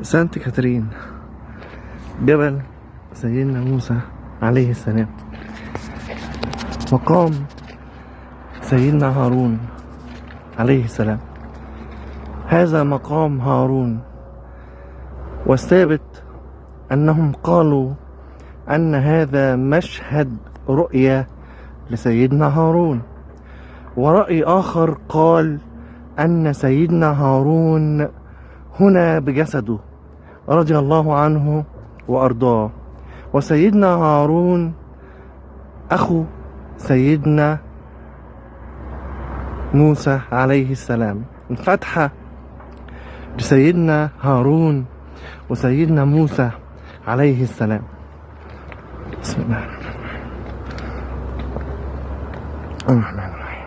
سانت كاترين، جبل سيدنا موسى عليه السلام، مقام سيدنا هارون عليه السلام. هذا مقام هارون، والثابت أنهم قالوا أن هذا مشهد رؤيا لسيدنا هارون، ورأي آخر قال أن سيدنا هارون هنا بجسده رضي الله عنه وأرضاه، وسيدنا هارون أخو سيدنا موسى عليه السلام. الفتحة لسيدنا هارون وسيدنا موسى عليه السلام. بسم الله الرحمن الرحيم.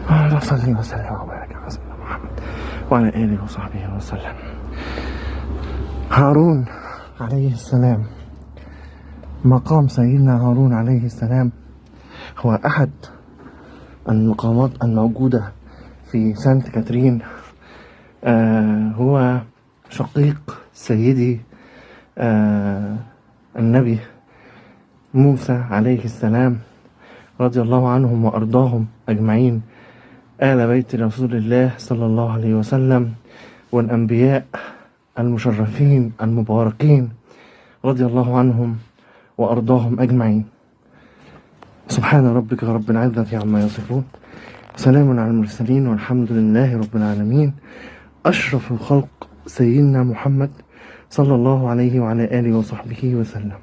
اللهم صل وسلم وبارك على سيدنا محمد وعلى آله وصحبه وسلم. هارون عليه السلام، مقام سيدنا هارون عليه السلام هو أحد المقامات الموجودة في سانت كاترين. هو شقيق سيدي النبي موسى عليه السلام رضي الله عنهم وأرضاهم أجمعين، آل بيت رسول الله صلى الله عليه وسلم، والأنبياء المشرفين المباركين رضي الله عنهم وأرضاهم أجمعين. سبحان ربك رب العزة عما يصفون، سلام على المرسلين، والحمد لله رب العالمين. أشرف الخلق سيدنا محمد صلى الله عليه وعلى آله وصحبه وسلم.